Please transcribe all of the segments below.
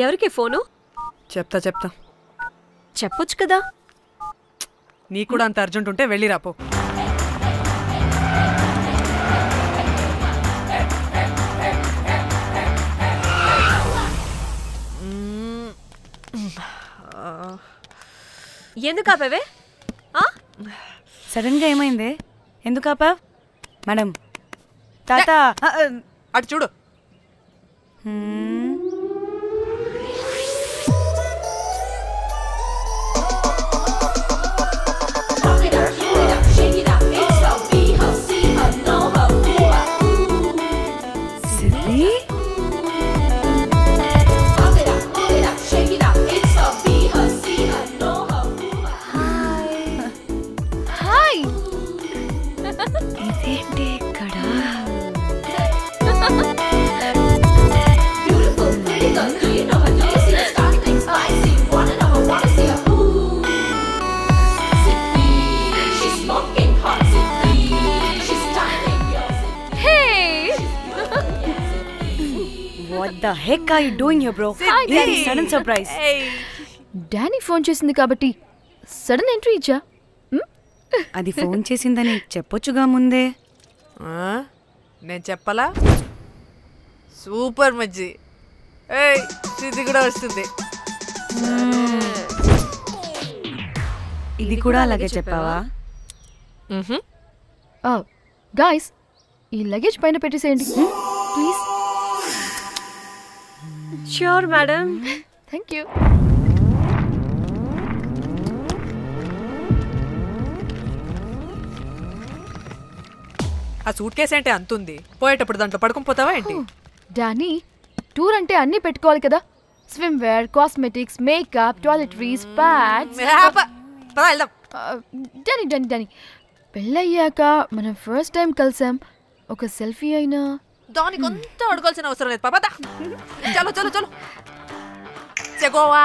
ఎవరికి ఫోను? చెప్తా చెప్పొచ్చు కదా. నీకు కూడా అంత అర్జెంట్ ఉంటే వెళ్ళి రాపో. ఎందుకు ఆపేవే? సడన్ గా ఏమైంది? ఎందుకు ఆపావ్? మేడం తాత అటు చూడు. ఇదేంటి ఇక్కడ? What the heck are you doing here, bro? This is sudden surprise. Danny phone చేసింది కాబట్టి సడన్ ఎంట్రీ ఇచ్చా. అది ఫోన్ చేసిందని చెప్పొచ్చుగా ముందే. నేను చెప్పలా? సూపర్ మజ్జి. ఇది కూడా వస్తుంది. ఇది కూడా అలాగే చెప్పావా? గాయ్స్, ఈ లగేజ్ పైన పెట్టేసేయండి please. Sure madam. Thank you. ఆ సూట్ కేసు అంటే అంతుంది, పోయేటప్పుడు దాంట్లో పడుకుని పోతావా ఏంటి? డానీ, టూర్ అంటే అన్నీ పెట్టుకోవాలి కదా. Swimwear, cosmetics, makeup, toiletries, pads. Danny Danny Danny పెళ్ళయ్యాక మనం ఫస్ట్ టైం కలిసాం. ఒక సెల్ఫీ అయినా దానికి కొంత అడగాల్సిన అవసరం లేదు పాపా. చలో చలో చలో. గోవా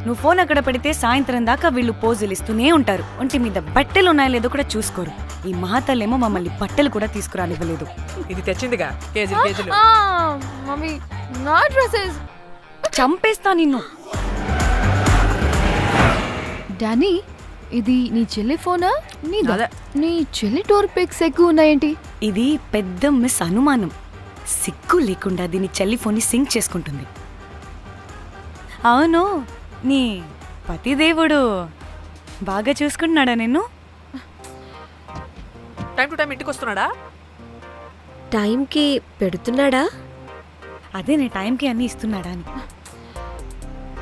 నువ్వు ఫోన్ అక్కడ పెడితే సాయంత్రం దాకా వీళ్ళు పోజులు ఇస్తూనే ఉంటారు. ఒంటి మీద బట్టలు ఉన్నాయో లేదో కూడా చూసుకోరు. ఈ మహాతల్లేమో మమ్మల్ని బట్టలు కూడా తీసుకురానివ్వలేదు. ఇది తెచ్చిందిగా కేజీలు కేజీలు. మమ్మీ నా డ్రెస్సెస్ చంపేస్తా నిన్ను. డానీ, ఇది నీ చెల్లి ఫోనా? నీ చెల్లి టూర్ పిక్స్ ఎక్కువ ఉన్నాయేంటి? ఇది పెద్ద మిస్ అనుమానం. సిగ్గు లేకుండా దీని చెల్లి ఫోన్ని సింక్ చేసుకుంటుంది. అవును, నీ పతిదేవుడు బాగా చూసుకుంటున్నాడా నిన్ను? టైం టు టైం ఇంటికి వస్తున్నాడా? టైంకి పెడుతున్నాడా? అదే నీ టైంకి అన్ని ఇస్తున్నాడా అని.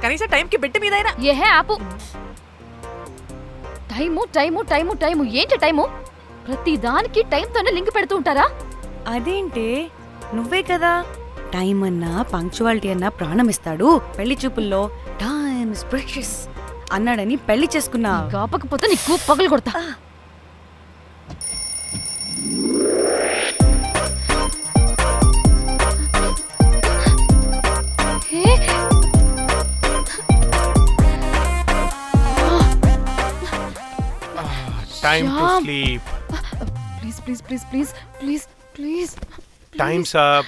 కనీసం టైంకి బెట్టి మీదైనా. ఏహే ఆపు. టైము టైము టైము టైము ఏంటి టైము? ప్రతి దానికి టైంతోనే లింక్ పెడుతూ ఉంటారా? అదేంటి, నువ్వే కదా టైం అన్నా పంక్చువాలిటీ అన్నా ప్రాణం ఇస్తాడు, పెళ్లి చూపుల్లో టైమ్ ఇస్ ప్రెషియస్ అన్నాడని పెళ్లి చేసుకున్నా. కాపకపోతే నీకు పగలు కొడతా. Time to sleep. Please, please, please, please, please, please. Time's up.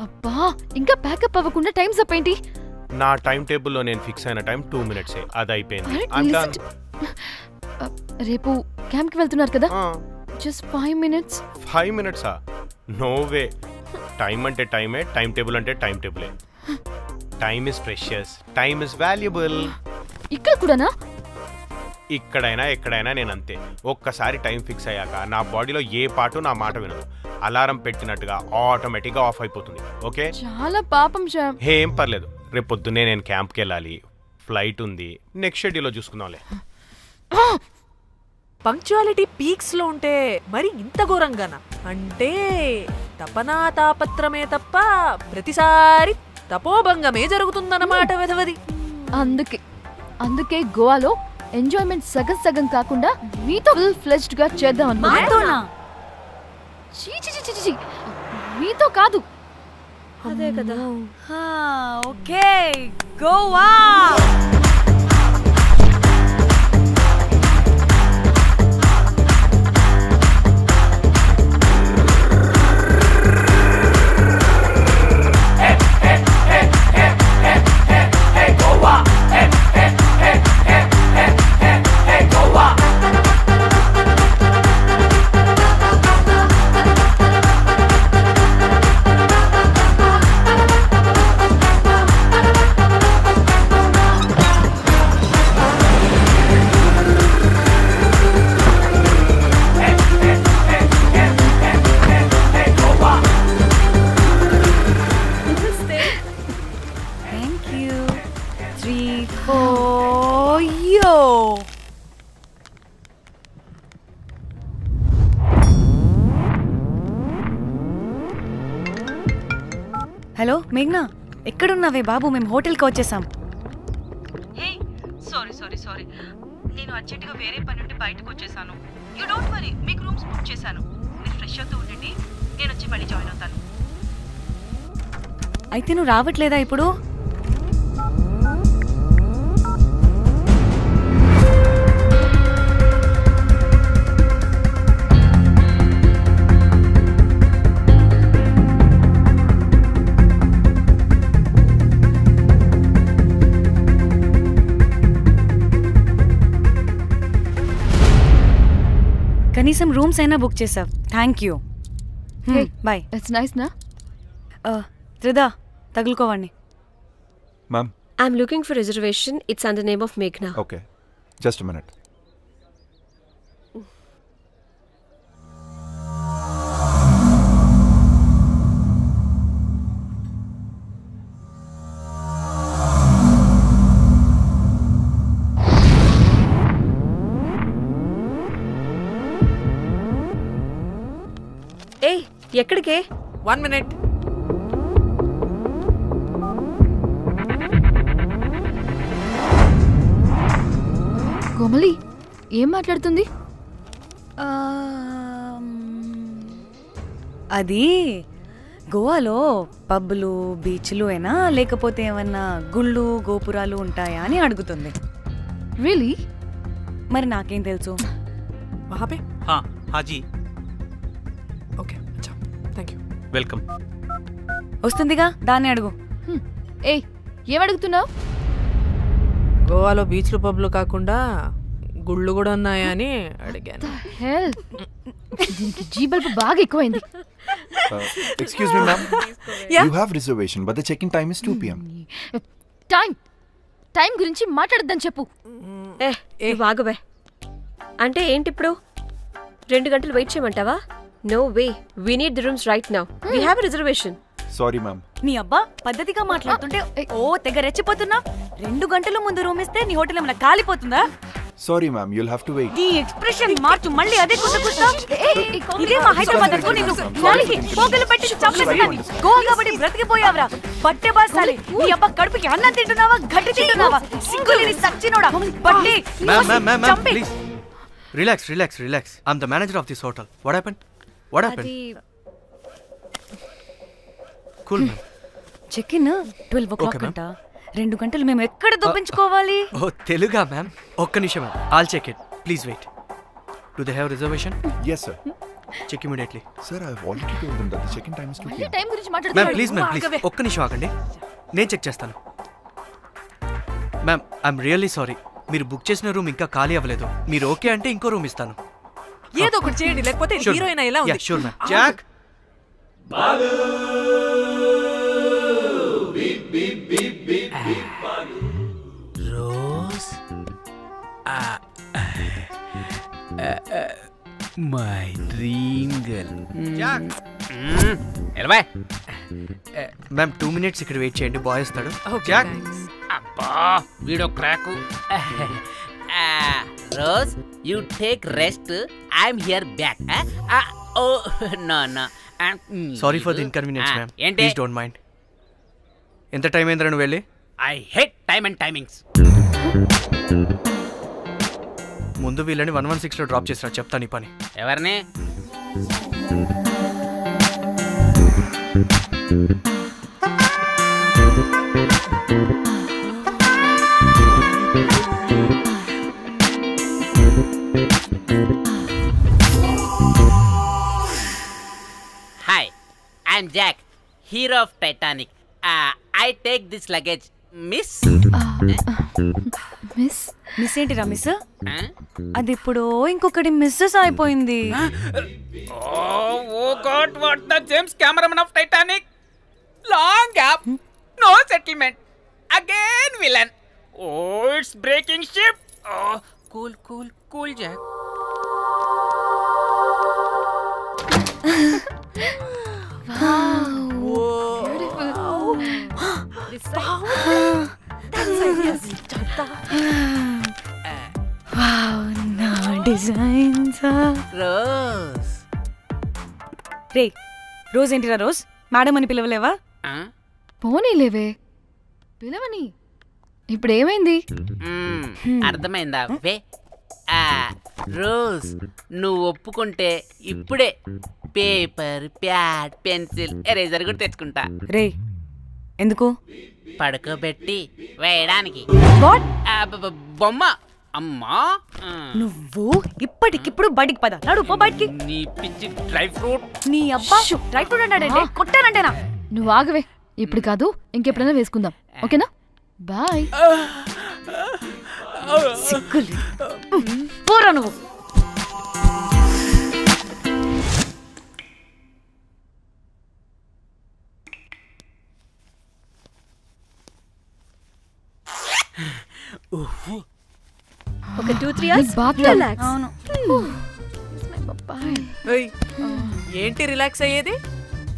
అబ్బా, ఇంకా ప్యాకప్ అవ్వకుండా టైమ్స్ అప్ ఏంటి? నా టైం టేబుల్లో నేను ఫిక్స్ అయిన టైం 2 minutes. అది అయిపోయింది. రేపు క్యాంప్కి వెళ్తున్నారు కదా? Just 5 minutes. 5 minutes? No way. Time అంటే టైమే, టైం టేబుల్ అంటే టైం టేబులే. Time is precious, time is valuable. ఇక్కడ కూడానా? ఇక్కడైనా ఎక్కడైనా నేను అంతే. ఒక్కసారి టైం ఫిక్స్ అయ్యాక నా బాడీలో ఏ పాటు నా మాట వినదు. అలారం పెట్టినట్టుగా ఆటోమేటిక్గా ఆఫ్ అయిపోతుంది. ఓకే, చాలా పాపం శ్యామ్. ఏం పర్లేదు, రేపు పొద్దున్నే నేను క్యాంప్కి వెళ్ళాలి, ఫ్లైట్ ఉంది, నెక్స్ట్ షెడ్యూల్లో చూసుకుందాంలే. పంక్చువాలిటీ పీక్స్ లో ఉంటే మరి ఇంత ఘోరంగానా? అంటే తపనా తాపత్రమే తప్ప ప్రతిసారి తపోభంగమే జరుగుతుందన్నమాట వెధవది. అందుకే గోవాలో ఎంజాయ్మెంట్ సగం సగం కాకుండా మీతో ఫుల్ ఫ్లెజ్డ్ గా చేద్దాం అనుకున్నా. మీతో కాదు. అదే కదా. ఓకే, గోవా. ఓయ్యో హలో మేఘ్నా ఎక్కడున్నావే బాబు మేము హోటల్కి వచ్చేసాం సారీ నేను అర్జెంటుగా వేరే పని నుండి బయటకు వచ్చేసాను యూ డోంట్ వరీ మీకు రూమ్స్ బుక్ చేశాను మీరు ఫ్రెష్ అవుతూ ఉండండి నేను వచ్చి మళ్ళీ జాయిన్ అవుతాను అయితే నువ్వు రావట్లేదా ఇప్పుడు కనీసం రూమ్స్ అయినా బుక్ చేసావు thank you boy it's nice నా త్రిదా తగులుకోవండి ma'am I'm looking for reservation it's under name of మేఘ్నా ఓకే జస్ట్ మినిట్ ఏయ్ ఎక్కడికే 1 minute. కోమలి ఏం మాట్లాడుతుంది అది గోవాలో పబ్బులు బీచ్లు అయినా లేకపోతే ఏమన్నా గుళ్ళు గోపురాలు ఉంటాయా అని అడుగుతుంది రియలీ మరి నాకేం తెలుసు वहाँ पे हाँ हाँ जी ओके अच्छा थैंक यू వెల్కమ్ వస్తుందిగా దాన్ని అడుగు ఏయ్ ఏం అడుగుతున్నావు గోవాలో బీచ్లు పబ్లు కాకుండా గుళ్ళు కూడా ఉన్నాయా అని అడిగాను హెల్ దీనికి జీబల్పు బాగా ఎక్కువైంది excuse me ma'am you have reservation but the check in time is 2 PM time గురించి మాట్లాడద్దని చెప్పు ఏ బాగుబే అంటే ఏంటి ఇప్పుడు 2 గంటలు వెయిట్ చేయమంటావా no way we need the rooms right now we have a reservation sorry ma'am నీ అబ్బా పద్ధతిగా మాట్లాడుతుంటే ఓ తెగ రెచ్చిపోతున్నా 2 గంటల ముందు రూమ్ ఇస్తే నీ హోటల్ ఏమైనా కాలిపోతుందా sorry ma'am you'll have to wait నీ ఎక్స్ప్రెషన్ మార్చు మళ్ళీ అదే కుట్టుకుస్తా ఇదే మా హైదరాబాద్ అనుకో నేను నాలికి పోగలు పెట్టి చంపేస్తాను గోవా కాబట్టి బ్రతికిపోయావరా బట్టే బాసాలి నీ అబ్బా కడుపుకి అన్నం తింటున్నావా గడ్డి తింటున్నావా సిగ్గులేని సచ్చినోడా బట్టే Ma'am, please. Relax. I'm the manager of this hotel. What happened? అది Cool, ma'am. Check in 12 o'clock Okay, ma'am. అంట 2 గంటలు మేము ఎక్కడ దొప్పించుకోవాలి Oh, Teluga, ma'am. ఒక్క నిమిషం, ma'am. I'll check it. Please wait. Do they have reservation? yes sir Check immediately. sir I have already told them that the check in time is 2 PM time గురించి Ma'am, మాట్లాడుతున్నావు please. ఒక్క నిమిషం ఆగండి. నేను check చేస్తాను. Ma'am I'm really sorry. మీరు book చేసిన room ఇంకా ఖాళీ అవ్వలేదు. మీరు ఓకే అంటే ఇంకో రూమ్ ఇస్తాను. ఏదో ఒకటి చేయండి లేకపోతే హీరోయిన్ ఎలా ఉంది sure ma'am. Jack Rose my dream girl Jack ఎలవా మ్యామ్ 2 minutes ఇక్కడ వెయిట్ చేయండి. బాయ్ వస్తాడు. Okay, Jack thanks. అబ్బా వీడో crack Rose you take rest I'm here back oh no no sorry for the inconvenience ma'am. ఏంటి please don't mind. ఎంత time అయిందిరా నువ్వు వెళ్ళి? I hate time and timings ముందు వీళ్ళని 116లో డ్రాప్ చేసినా చెప్తాను ఈ పని. ఎవరిని hi I'm Jack hero of Titanic I take this luggage miss miss ఏంటిరా మిస్ అది ఇప్పుడు ఇంకొకటి మిస్సెస్ అయిపోయింది Oh God, what the James Cameron of Titanic? Long gap, no settlement. Again villain. Oh, it's breaking ship. Oh, cool, Jack. This side. That side, yes. నా designs rose రే rose ఏంటిరా rose madam అని పిలవలేవా పోనీలేవే పిలవని ఇప్పుడు ఏమైంది అర్థమైందా వే rose నువ్వు ఒప్పుకుంటే ఇప్పుడే paper pad pencil eraser కూడా తెచ్చుకుంటా రే ఎందుకు పడుకోబెట్టి వేయడానికి బొమ్మ అమ్మా నువ్వు ఇప్పటికిప్పుడు బయటికి పద నడు పో బయటికి నీ పిచ్చి డ్రై ఫ్రూట్ నీ అబ్బా డ్రై ఫ్రూట్ అన్నాడంటే కొట్టానంటేనా నువ్వు ఆగవే ఇప్పుడు కాదు ఇంకెప్పుడైనా వేసుకుందాం ఓకేనా బాయ్ సిగ్గులు పోరా నువ్వు ఒక 2-3 hours రిలాక్స్. అవును ఏంటి రిలాక్స్ అయ్యేది?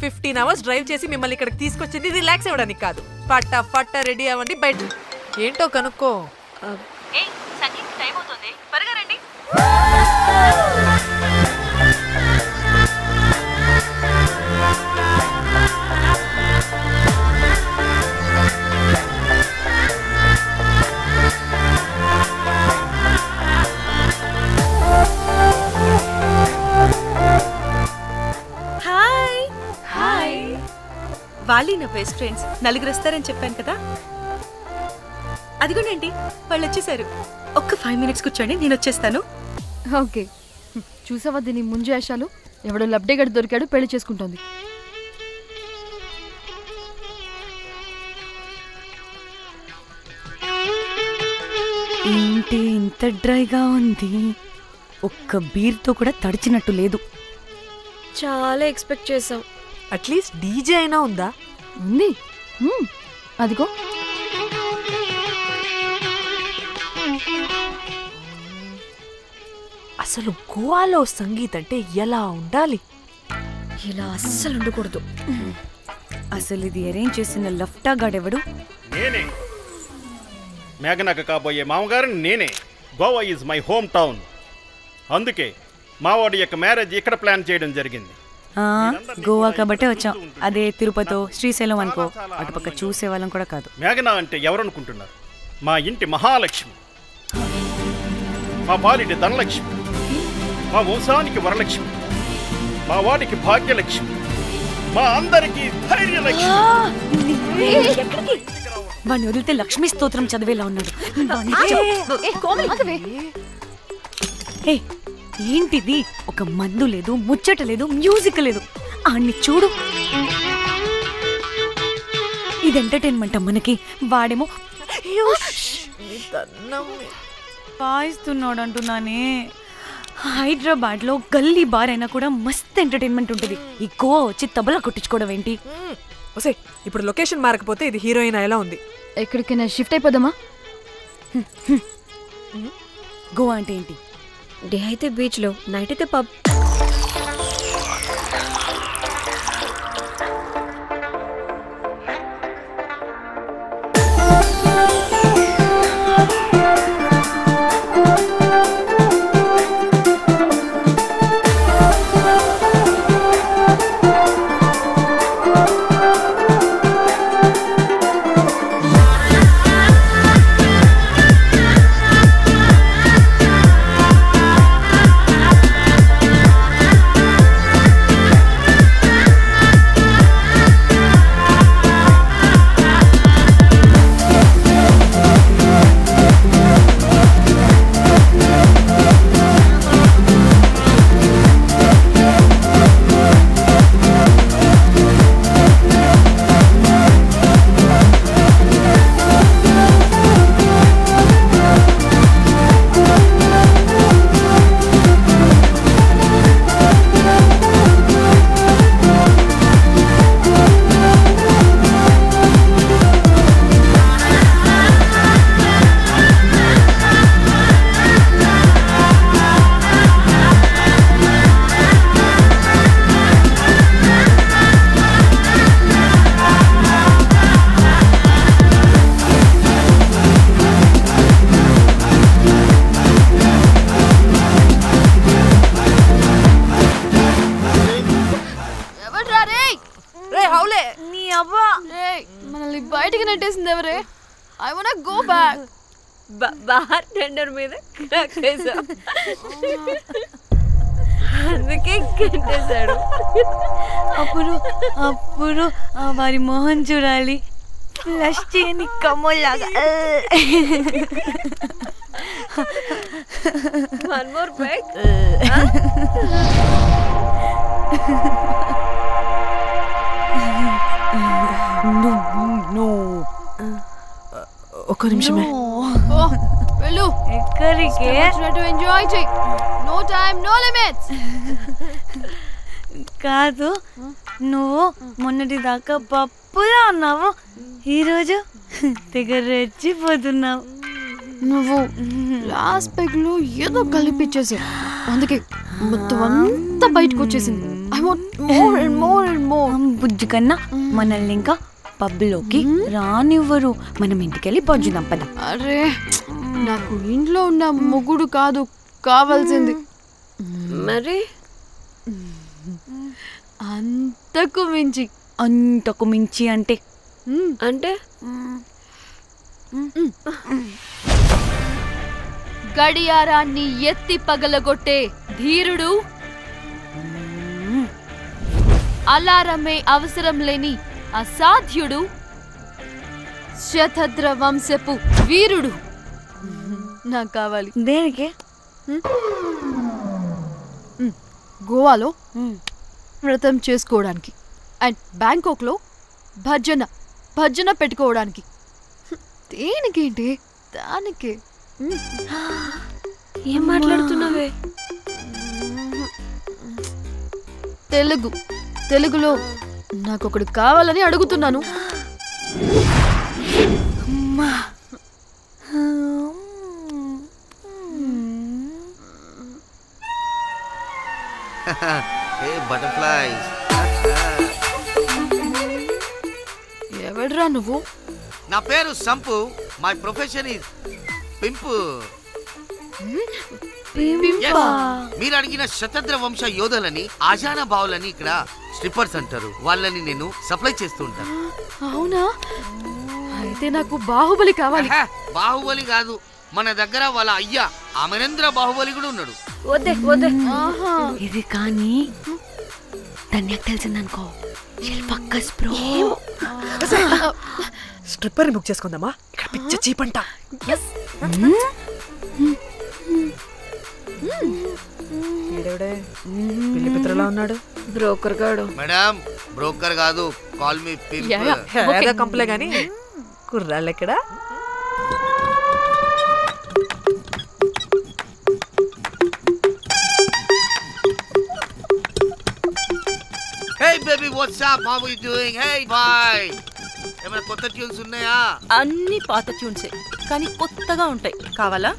15 hours డ్రైవ్ చేసి మిమ్మల్ని ఇక్కడికి తీసుకొచ్చింది రిలాక్స్ అవ్వడానికి కాదు. పట్ట రెడీ అవ్వండి బయట. ఏంటో కనుక్కో. వాళ్ళీ నా బెస్ట్ ఫ్రెండ్స్. నలుగురు వస్తారని చెప్పాను కదా, అదిగోనండి వాళ్ళు వచ్చేసారు. ఒక్క 5 minutes కూర్చోండి, నేను వచ్చేస్తాను. ఓకే చూసావా దీని ముంజేషాలు? ఎవడో లబ్డేగడ్ దొరికాడు, పెళ్లి చేసుకుంటోంది. ఏంటి ఇంత డ్రైగా ఉంది? ఒక్క బీర్తో కూడా తడిచినట్టు లేదు. చాలా ఎక్స్పెక్ట్ చేసాం. అట్లీస్ట్ డీజే అయినా ఉందా? ఉంది అదిగో. అసలు గోవాలో సంగీత్ అంటే ఎలా ఉండాలి? ఇలా అస్సలు ఉండకూడదు. అసలు ఇది అరేంజ్ చేసిన లఫ్టా గాడెవడు? నేనే మేఘనకు కాబోయే మామగారు నేనే. Goa is my home town. అందుకే మావాడి యొక్క మ్యారేజ్ ఇక్కడ ప్లాన్ చేయడం జరిగింది. గోవా కాబట్టే వచ్చాం. అదే తిరుపతో శ్రీశైలం అనుకో, అటుపక్క చూసే వాళ్ళం కూడా కాదు. మేఘన అంటే ఎవరనుకుంటున్నారు? మా ఇంటి మహాలక్ష్మి, మా పాలిటి ధనలక్ష్మి, మా వంశానికి వరలక్ష్మి, మా వాడికి భాగ్యలక్ష్మి, మా అందరికీ ధైర్యలక్ష్మి. వాడిని వదిలితే లక్ష్మీ స్తోత్రం చదివేలా ఉన్నాడు. ఏంటిది? ఒక మందు లేదు, ముచ్చట లేదు, మ్యూజిక్ లేదు. ఆడిని చూడు, ఇది ఎంటర్టైన్మెంట్ మనకి. వాడేమో వాయిస్తున్నాడు అంటున్నానే. హైదరాబాద్ లో గల్లీ బార్ అయినా కూడా మస్త్ ఎంటర్టైన్మెంట్ ఉంటుంది. ఈ గోవా వచ్చి తబలా కొట్టించుకోవడం ఏంటి? ఇప్పుడు లొకేషన్ మారకపోతే ఇది హీరోయిన్ ఎలా ఉంది? ఎక్కడికైనా షిఫ్ట్ అయిపోదామా? గోవా అంటే ఏంటి? డే అయితే బీచ్ లో, నైట్ అయితే pub. I wanna go back. Bar tender మీద కక్కేసావు అందుకే కట్టేశాడు. అప్పుడు అప్పుడు వారి మొహం చూడాలి, ఫ్లష్ చేయని కమ్మలాగా. One more back. ఒక్క నిమిషమే. వెళ్ళు. ఎక్కడికే? ఎంజాయ్ చెయ్యి. No time no limits. కాదు, నువ్వు మొన్నటి దాకా పప్పులా ఉన్నావు, ఈరోజు తెగ రెచ్చిపోతున్నావు. నువ్వు లాస్ట్ పెగ్ లో ఏదో కలిపిచ్చేసావు, అందుకే మొత్తం అంతా బయటకు వచ్చేసింది. I want more and more and more. బుజ్జి కన్నా మనల్ని ఇంకా పబ్లోకి రానివ్వరు. మనం ఇంటికెళ్ళి పజ్జుదాం పద. అరే నాకు ఇంట్లో ఉన్న మొగుడు కాదు కావాల్సింది. మరి అంతకు మించి. అంతకు మించి అంటే అంటే గడియారాన్ని ఎత్తి పగలగొట్టే ధీరుడు, అలారమే అవసరం లేని అసాధ్యుడు, శతద్ర వంశపు వీరుడు నాకు కావాలి. దేనికి? గోవాలో వ్రతం చేసుకోవడానికి అండ్ బ్యాంకాక్లో భజన పెట్టుకోవడానికి. దేనికేంటి? దానికి. ఏం మాట్లాడుతున్నావే? తెలుగులో నాకొకడు కావాలని అడుగుతున్నాను. ఎవడ్రా నువ్వు? నా పేరు Sampu. My profession is pimp. మీరు అడిగిన శతద్ర వంశ యోధులని, ఆజానా బావులని ఇక్కడ స్ట్రిప్పర్స్ అంటారు. వాళ్ళని నేను సప్లై చేస్తూ ఉంటాను. అవునా? అయితే నాకు బాహుబలి కావాలి. బాహుబలి కాదు, మన దగ్గర వాళ్ళ అయ్యా అమరేంద్ర బాహుబలి కూడా ఉన్నాడు. వద్దే వద్దే. ఇది కానీ ధన్యకు తెలిసిందనుకో, శిల్పక్కస్ బ్రో. స్ట్రిప్పర్ బుక్ చేసుకుందామా? ఇక్కడ పిచ్చ చీపంట. పిల్లి పిత్రలా ఉన్నాడు. బ్రోకర్ గాడు. మేడం బ్రోకర్ కాదు, కాల్ మీ పింప్. కంపలే గాని కుర్రాళ్ళు ఎక్కడ? Hey baby, what's up? How are you doing? Hey bye. ఏమైనా కొత్త ట్యూన్స్ ఉన్నాయా? అన్ని పాత ట్యూన్సే, కానీ కొత్తగా ఉంటాయి. కావాలా?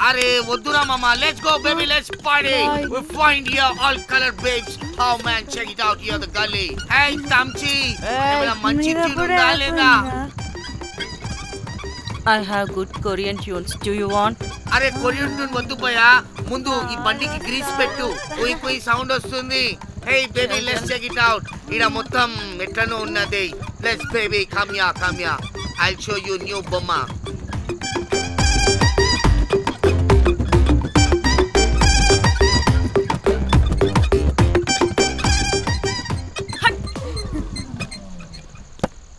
అరే వద్దురా మామ. Let's go baby, let's party. We find here all colored babes. Oh man, check it out here the gully. Hey Tamchi, ఏమైనా మంచి ట్యూన్ ఉందా లేదా? I have good Korean tunes. Do you want? అరే కొరియన్ ట్యూన్ వద్దు పోయా, ముందు ఈ బండికి గ్రీస్ పెట్టు. పోయి పోయి సౌండ్ వస్తుంది. Hey baby, let's check it out. ఇడ మొత్తం ఎట్లనో ఉన్నది. Let's baby, come here. I'll show you new బొమ్మ.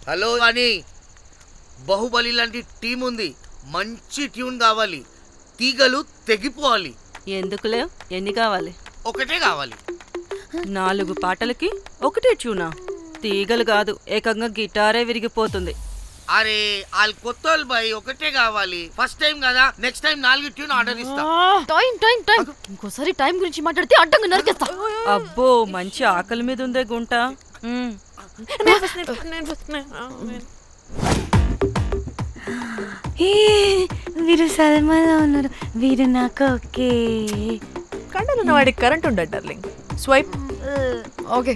హలో అని బాహుబలి లాంటి టీం ఉంది. మంచి ట్యూన్ కావాలి, తీగలు తెగిపోవాలి. ఎందుకులే, ఎన్ని కావాలి? ఒకటే కావాలి. 4 పాటలకి ఒకటే ట్యూనా? తీగలు కాదు, ఏకంగా గిటారే విరిగిపోతుంది. అరే వాళ్ళు కొత్త వాళ్ళు బాయ్, ఒకటే కావాలి. ఫస్ట్ టైం కదా, నెక్స్ట్ టైం 4 ట్యూన్ ఆర్డర్ ఇస్తా. టైం ఇంకోసారి టైం గురించి మాట్లాడితే అడ్డంగా నరికేస్తా. అబ్బో, మంచి ఆకలి మీద ఉందే గుంట. వీరు సల్మాలో ఉన్నారు, వీరు నాకు ఓకే. కండలున్న వాడికి కరెంట్ ఉండదు darling. Swipe. Okay.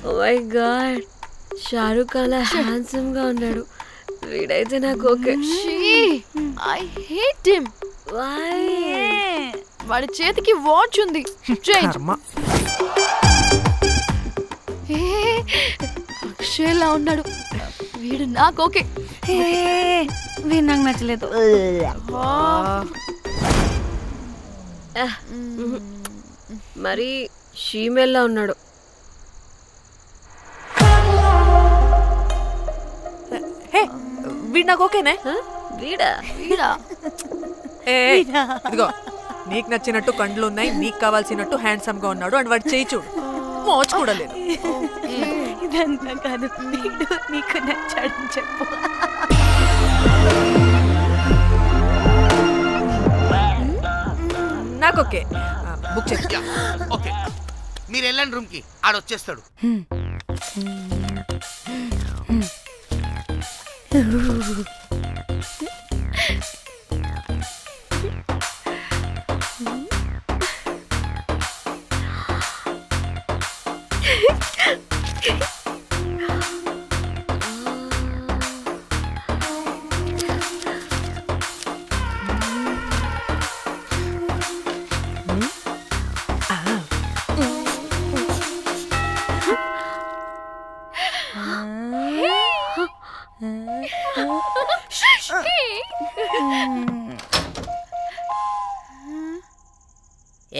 Oh my God, Shahrukh అలా హ్యాండ్సమ్ గా ఉన్నాడు. వీడైతే నాకు okay. I hate him. Why? వాడి చేతికి వాచ్ ఉంది. షేలా ఉన్నాడు. వీడు నాకు ఓకే. వీడు నాకు నచ్చలేదు. మరి షీమేల్లా ఉన్నాడు. హే వీడు నాకు ఓకేనే. వీడా ఇదిగో నీకు నచ్చినట్టు కండ్లు ఉన్నాయి, నీకు కావాల్సినట్టు హ్యాండ్సమ్ గా ఉన్నాడు అండ్ వాడు చేయి చూడు, మోచు కూడా లేదు. ఇదంతా కాదు, వీడు నీకు నచ్చాడని చెప్పు. నాకు ఓకే. బుక్ చేసి ఓకే మీరు వెళ్ళండి రూమ్ కి, ఆడొచ్చేస్తాడు.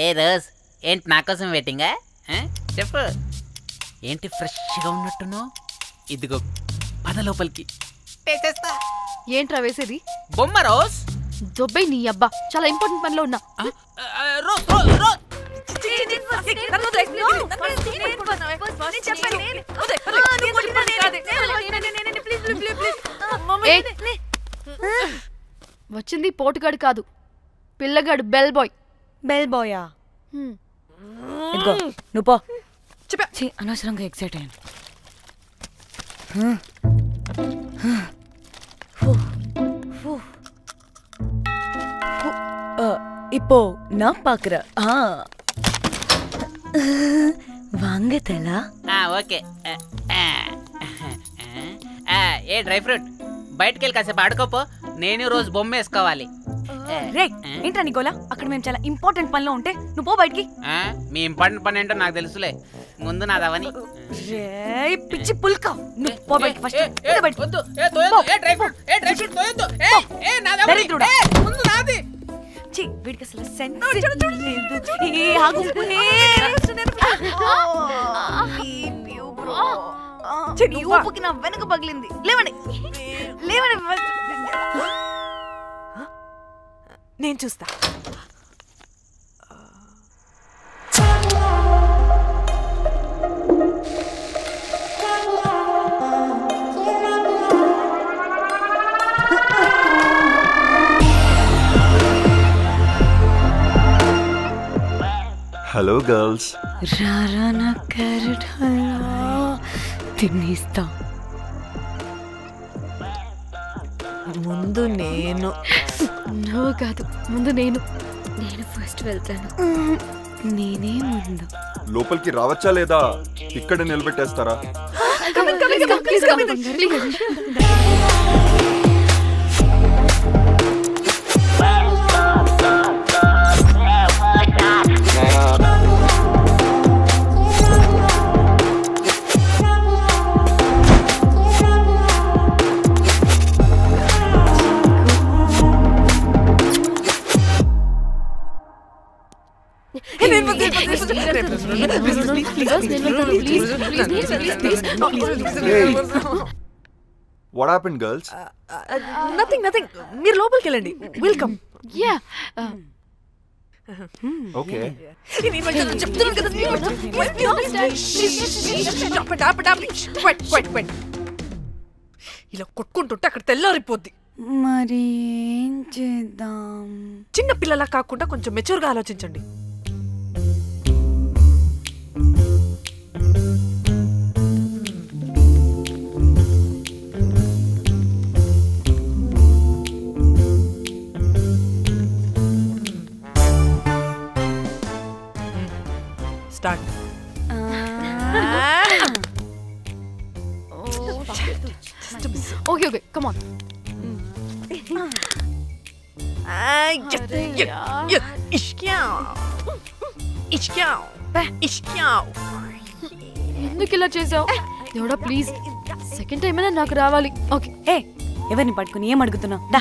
ఏ రోజ్, ఏంటి నా కోసం వెయిటింగా? చెప్పు, ఏంటి ఫ్రెష్గా ఉన్నట్టును? ఇదిగో పద లోపలికి వేసేస్తా. ఏంట్రా వేసేది? బొమ్మ రోజ్. దొబ్బై నీ అబ్బా, చాలా ఇంపార్టెంట్ పనిలో ఉన్నా. రోజ్ రోజ్ రోజ్ వచ్చింది పోటుగాడు కాదు, పిల్లగాడు బెల్ బాయ్. బెల్ బాయా? ఇదిగో నువ్వు పో. చెప్పా అనవసరంగా ఎక్సైట్ అయ్యాను. இப்போ நான் பாக்குறேன். வாங்க தலா. ఓకే. ఏ డ్రై ఫ్రూట్, బయటకు వెళ్ళి కాసేపు ఆడుకోపో, నేను రోజు బొమ్మ వేసుకోవాలి. రే ఏంట్రా నికోలా, అక్కడ మేము చాలా ఇంపార్టెంట్ పనిలో ఉంటే నువ్వు పో బయటికి. మీ ఇంపార్టెంట్ పని ఏంటో నాకు తెలుసులే, ముందు నాదవని. పిచ్చి పుల్క, నువ్వు పో బయటికి ఫస్ట్. వీడికి అసలు సెన్స్ లేదు. ఊపుకి నా వెనక పగిలింది. లేవండి లేవండి, నేను చూస్తా. Hello girls. రారా నా క్యారెట్ హల్వా తినేస్తా. ముందు నేను. నువ్వు కాదు, ముందు నేను. నేను ఫస్ట్ వెళ్తాను. నేనే ముందు. లోపలికి రావచ్చా లేదా ఇక్కడ నిలబెట్టేస్తారా? What happened, girls? Nothing. మీరు లోపలికి వెళ్ళండి. వెల్కమ్. Yeah. Okay. చెప్తున్నాను కదా. ఇలా కొట్టుకుంటుంటే అక్కడ తెల్లారిపోద్ది. మరి ఏం చేద్దాం? చిన్న పిల్లలా కాకుండా కొంచెం మెచ్యూర్గా ఆలోచించండి. స్టార్ట్. Okay, come on. ఎందుకు ఇలా చేసావు? దేవుడా ప్లీజ్ సెకండ్ టైం అయినా నాకు రావాలి. ఓకే. ఏ ఎవరిని పట్టుకుని ఏం అడుగుతున్నావు? దా.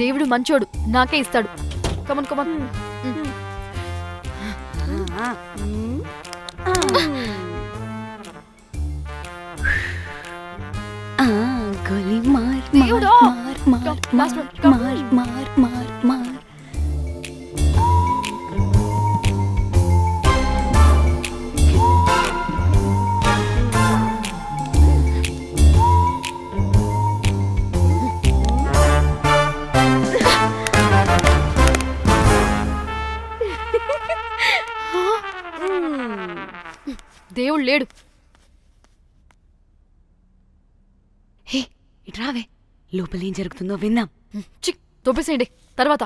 దేవుడు మంచోడు, నాకే ఇస్తాడు. Come on come on. గోలీ మార్ దేవుడా. మార్ మార్ మార్ మార్ మార్ మార్. దేవుడు లేడు. హే ఇటు రావే, లోపల ఏం జరుగుతుందో విందాం. చిక్ తోపేసేయండి తర్వాత.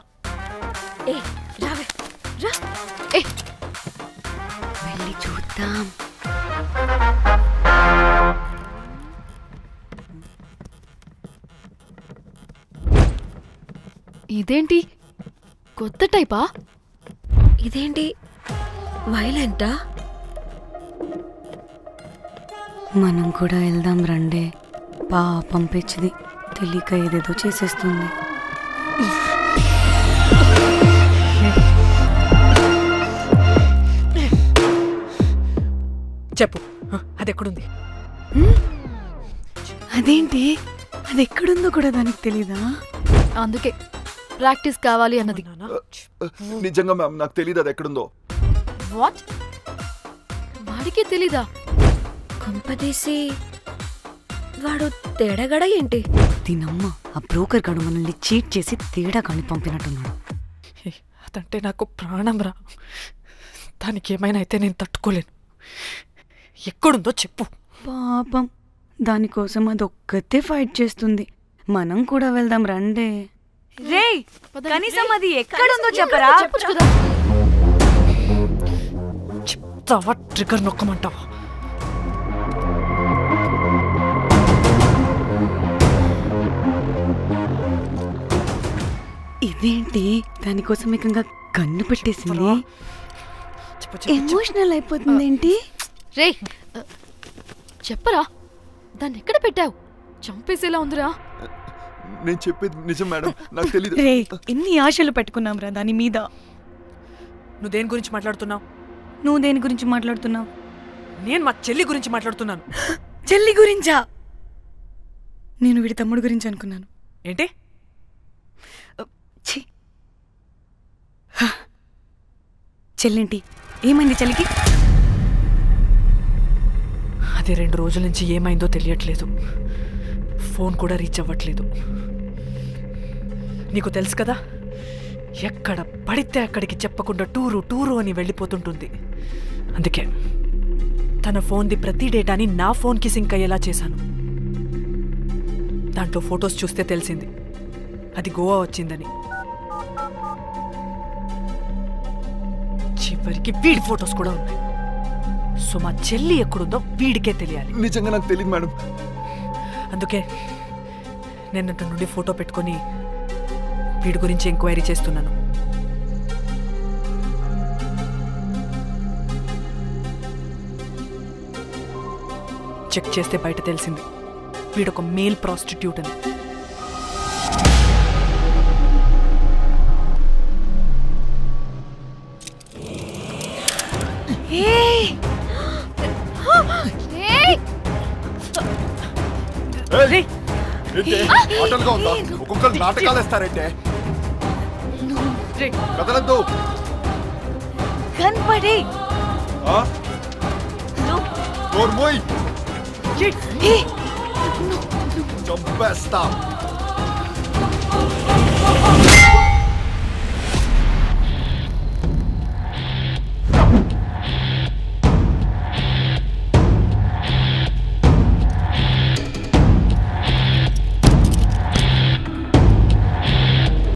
ఏ రావే రా. ఏ వెళ్ళి చూద్దాం. ఇదేంటి కొత్త టైపా? ఇదేంటి వైలెంటా? మనం కూడా వెళ్దాం రండే. పాపం పిచ్చిది, తెలియక ఏదేదో చేసేస్తుంది. చెప్పు, అది ఎక్కడుంది? అదేంటి, అది ఎక్కడుందో కూడా దానికి తెలీదా? అందుకే ప్రాక్టీస్ కావాలి అన్నది. నిజంగా మ్యామ్ నాకు తెలియదు అది ఎక్కడుందో. వాట్? వాడికి తెలీదా? కొంపదీసి వాడు తేడాగడ ఏంటి? దీనమ్మ, ఆ బ్రోకర్ గాడు మనల్ని చీట్ చేసి తేడా కాని పంపినట్టున్నాడు. అదంటే నాకు ప్రాణం రా. దానికి ఏమైనా అయితే నేను తట్టుకోలేను. ఎక్కడుందో చెప్పు. పాపం, దానికోసం అది ఒక్కతే ఫైట్ చేస్తుంది. మనం కూడా వెళ్దాం రండే. రే కనీసం అది ఎక్కడుందో చెప్పరా? చెప్తావా? ట్రిగర్ నొక్కమంటావా? ఇదేంటి, దానికోసం ఏకంగా కన్ను పెట్టేసింది. ఎమోషనల్ అయిపోతుంది ఏంటి? రే చెప్పరా, దాన్ని ఎక్కడ పెట్టావు? చంపేసేలా ఉందిరా. నేను చెప్పేది నిజం మేడం, నాకు తెలియదు. రే ఎన్ని ఆశలు పెట్టుకున్నాం రా దాని మీద. నువ్వు దేని గురించి మాట్లాడుతున్నావు? నువ్వు దేని గురించి మాట్లాడుతున్నావు? నేను మా చెల్లి గురించి మాట్లాడుతున్నాను. చెల్లి గురించా? నేను వీడి తమ్ముడు గురించి అనుకున్నాను. ఏంటి? చెల్లింటి ఏమైంది చెల్లికి? అది 2 రోజుల నుంచి ఏమైందో తెలియట్లేదు. ఫోన్ కూడా రీచ్ అవ్వట్లేదు. నీకు తెలుసు కదా, ఎక్కడ పడితే అక్కడికి చెప్పకుండా టూరు అని వెళ్ళిపోతుంటుంది. అందుకే తన ఫోన్ది ప్రతి డేటాని నా ఫోన్కి సింక్ అయ్యేలా చేశాను. దాంట్లో ఫొటోస్ చూస్తే తెలిసింది అది గోవా వచ్చిందని. చివరికి వీడి ఫొటోస్ కూడా ఉన్నాయి. సో మా చెల్లి ఎక్కడుందో వీడికే తెలియాలి. నిజంగా నాకు తెలియదు మేడం. అందుకే నేను నుండి ఫోటో పెట్టుకొని వీడి గురించి ఎంక్వైరీ చేస్తున్నాను. చెక్ చేస్తే బయట తెలిసింది వీడొక మేల్ ప్రాస్టిట్యూట్ అని. ఆటలుగా ఉందా? ఒక్కొక్కరు నాటకాలు వేస్తారంటే కదలద్దు. కనపడే చంపేస్తా.